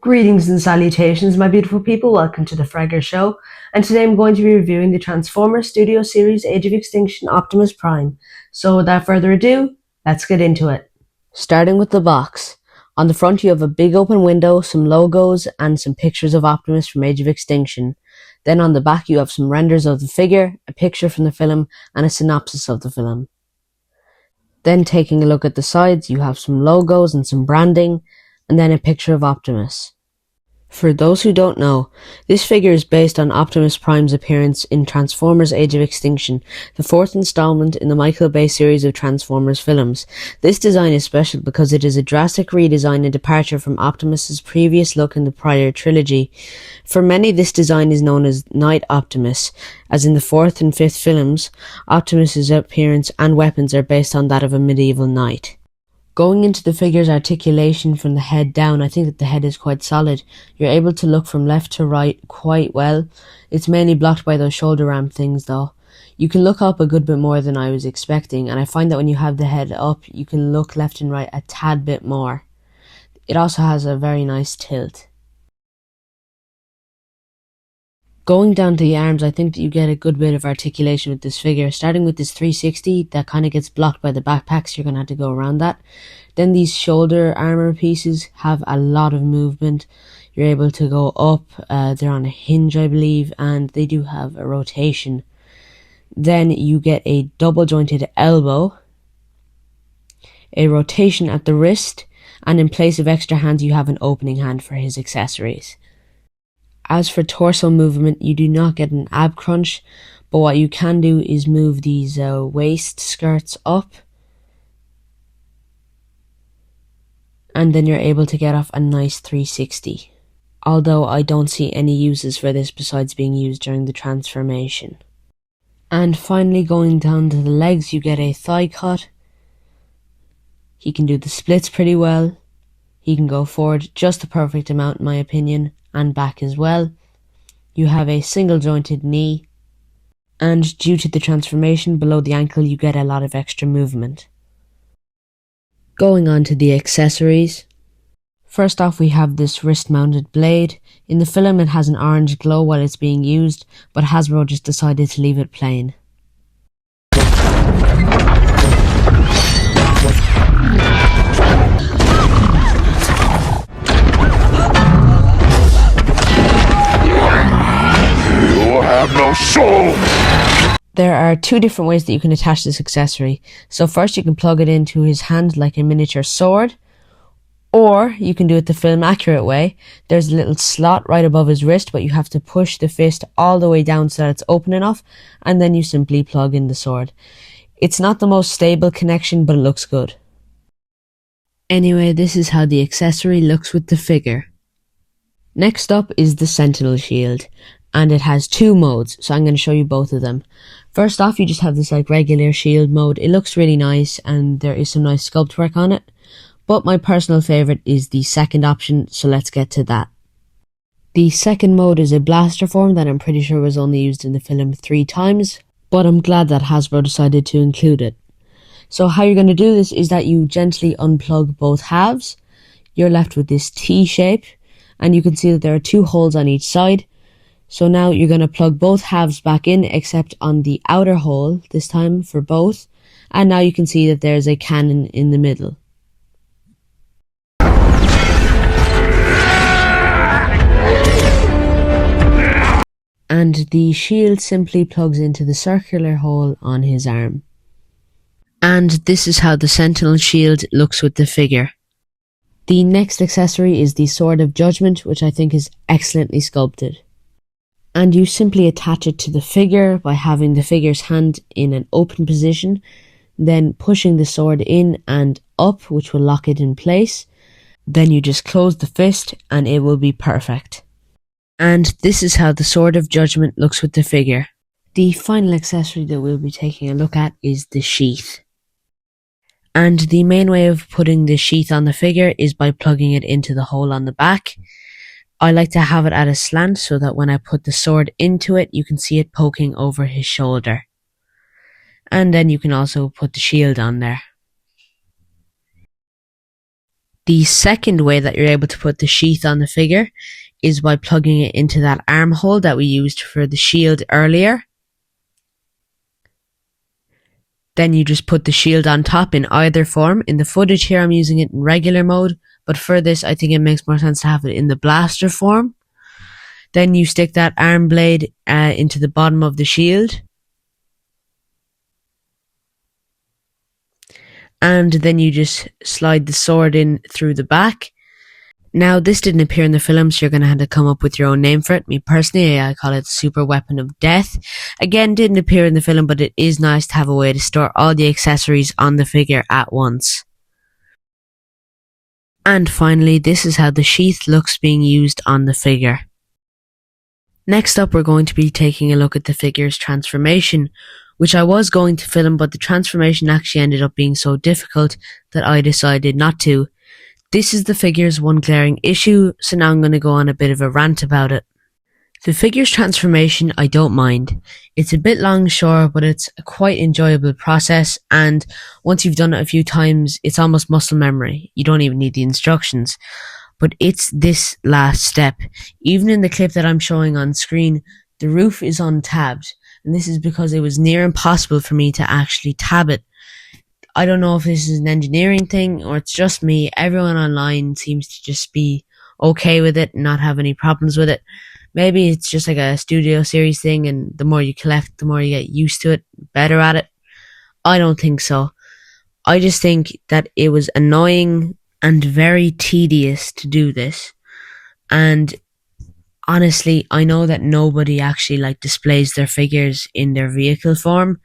Greetings and salutations, my beautiful people. Welcome to the Freggerz show. And today I'm going to be reviewing the Transformers Studio Series Age of Extinction Optimus Prime. So without further ado, let's get into it. Starting with the box. On the front you have a big open window, some logos, and some pictures of Optimus from Age of Extinction. Then on the back you have some renders of the figure, a picture from the film, and a synopsis of the film. Then taking a look at the sides, you have some logos and some branding, and then a picture of Optimus. For those who don't know, this figure is based on Optimus Prime's appearance in Transformers Age of Extinction, the fourth installment in the Michael Bay series of Transformers films. This design is special because it is a drastic redesign and departure from Optimus's previous look in the prior trilogy. For many, this design is known as Knight Optimus, as in the fourth and fifth films, Optimus's appearance and weapons are based on that of a medieval knight. Going into the figure's articulation from the head down, I think that the head is quite solid. You're able to look from left to right quite well. It's mainly blocked by those shoulder arm things though. You can look up a good bit more than I was expecting, and I find that when you have the head up, you can look left and right a tad bit more. It also has a very nice tilt. Going down to the arms, I think that you get a good bit of articulation with this figure. Starting with this 360, that kind of gets blocked by the backpack, so you're going to have to go around that. Then these shoulder armor pieces have a lot of movement. You're able to go up, they're on a hinge I believe, and they do have a rotation. Then you get a double jointed elbow, a rotation at the wrist, and in place of extra hands you have an opening hand for his accessories. As for torso movement, you do not get an ab crunch, but what you can do is move these waist skirts up, and then you're able to get off a nice 360. Although I don't see any uses for this besides being used during the transformation. And finally, going down to the legs, you get a thigh cut. He can do the splits pretty well. He can go forward just the perfect amount in my opinion, and back as well. You have a single jointed knee, and due to the transformation below the ankle you get a lot of extra movement. Going on to the accessories. First off we have this wrist mounted blade. In the film it has an orange glow while it's being used, but Hasbro just decided to leave it plain. No soul! There are two different ways that you can attach this accessory. So first you can plug it into his hand like a miniature sword, or you can do it the film accurate way. There's a little slot right above his wrist, but you have to push the fist all the way down so that it's open enough, and then you simply plug in the sword. It's not the most stable connection, but it looks good. Anyway, this is how the accessory looks with the figure. Next up is the Sentinel shield. And it has two modes, so I'm going to show you both of them. First off, you just have this like regular shield mode. It looks really nice and there is some nice sculpt work on it. But my personal favourite is the second option, so let's get to that. The second mode is a blaster form that I'm pretty sure was only used in the film 3 times, but I'm glad that Hasbro decided to include it. So how you're going to do this is that you gently unplug both halves. You're left with this T shape, and you can see that there are 2 holes on each side. So now you're going to plug both halves back in except on the outer hole, this time for both. And now you can see that there's a cannon in the middle. And the shield simply plugs into the circular hole on his arm. And this is how the Sentinel shield looks with the figure. The next accessory is the Sword of Judgment, which I think is excellently sculpted. And you simply attach it to the figure by having the figure's hand in an open position, then pushing the sword in and up, which will lock it in place. Then you just close the fist and it will be perfect. And this is how the Sword of Judgment looks with the figure. The final accessory that we'll be taking a look at is the sheath. And the main way of putting the sheath on the figure is by plugging it into the hole on the back. I like to have it at a slant so that when I put the sword into it, you can see it poking over his shoulder. And then you can also put the shield on there. The second way that you're able to put the sheath on the figure is by plugging it into that armhole that we used for the shield earlier. Then you just put the shield on top in either form. In the footage here I'm using it in regular mode, but for this I think it makes more sense to have it in the blaster form. Then you stick that arm blade into the bottom of the shield. And then you just slide the sword in through the back. Now, this didn't appear in the film, so you're going to have to come up with your own name for it. Me personally, I call it Super Weapon of Death. Again, didn't appear in the film, but it is nice to have a way to store all the accessories on the figure at once. And finally, this is how the sheath looks being used on the figure. Next up, we're going to be taking a look at the figure's transformation, which I was going to film, but the transformation actually ended up being so difficult that I decided not to. This is the figure's one glaring issue, so now I'm going to go on a bit of a rant about it. The figure's transformation I don't mind. It's a bit long, sure, but it's a quite enjoyable process, and once you've done it a few times, it's almost muscle memory. You don't even need the instructions. But it's this last step. Even in the clip that I'm showing on screen, the roof is untabbed, and this is because it was near impossible for me to actually tab it. I don't know if this is an engineering thing or it's just me. Everyone online seems to just be okay with it and not have any problems with it. Maybe it's just like a studio series thing, and the more you collect, the more you get used to it, better at it. I don't think so. I just think that it was annoying and very tedious to do this. And honestly, I know that nobody actually displays their figures in their vehicle form.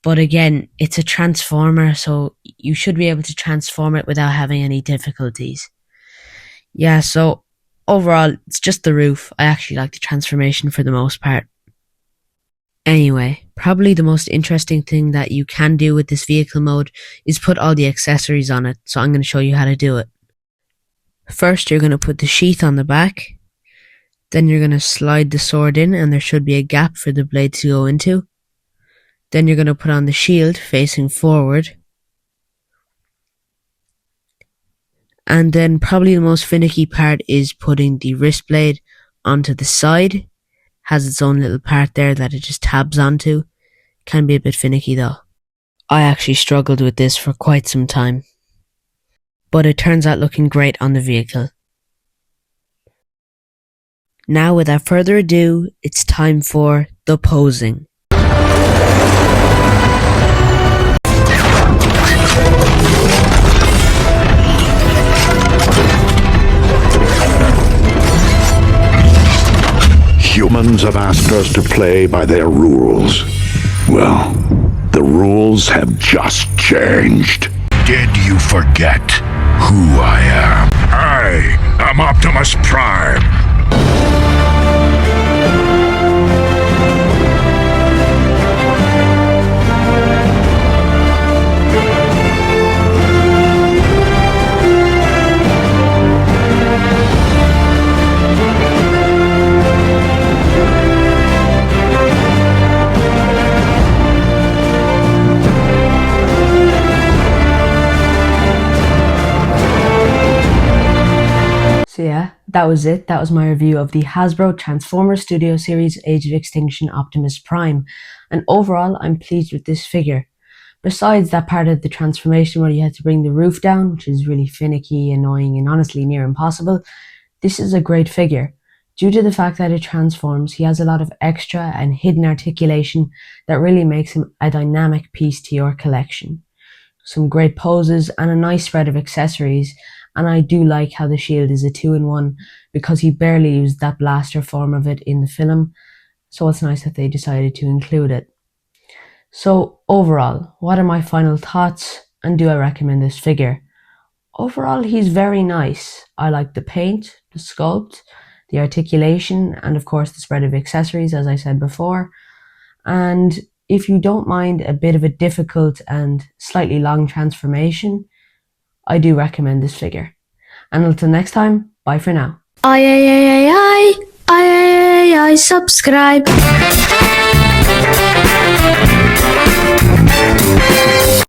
But again, it's a transformer, so you should be able to transform it without having any difficulties. Yeah, so overall, it's just the roof. I actually like the transformation for the most part. Anyway, probably the most interesting thing that you can do with this vehicle mode is put all the accessories on it, so I'm going to show you how to do it. First, you're going to put the sheath on the back. Then you're going to slide the sword in, and there should be a gap for the blade to go into. Then you're going to put on the shield facing forward. And then probably the most finicky part is putting the wrist blade onto the side. Has its own little part there that it just tabs onto. Can be a bit finicky though. I actually struggled with this for quite some time. But it turns out looking great on the vehicle. Now without further ado, it's time for the posing. Humans have asked us to play by their rules. Well, the rules have just changed. Did you forget who I am? I am Optimus Prime. So yeah, that was it. That was my review of the Hasbro Transformer Studio Series Age of Extinction Optimus Prime. And overall, I'm pleased with this figure. Besides that part of the transformation where you had to bring the roof down, which is really finicky, annoying, and honestly near impossible, this is a great figure. Due to the fact that it transforms, he has a lot of extra and hidden articulation that really makes him a dynamic piece to your collection. Some great poses and a nice spread of accessories. And I do like how the shield is a 2-in-1 because he barely used that blaster form of it in the film, so it's nice that they decided to include it. So overall, what are my final thoughts, and do I recommend this figure? Overall, he's very nice. I like the paint, the sculpt, the articulation, and of course the spread of accessories, as I said before. And if you don't mind a bit of a difficult and slightly long transformation, I do recommend this figure. And until next time, bye for now. I subscribe.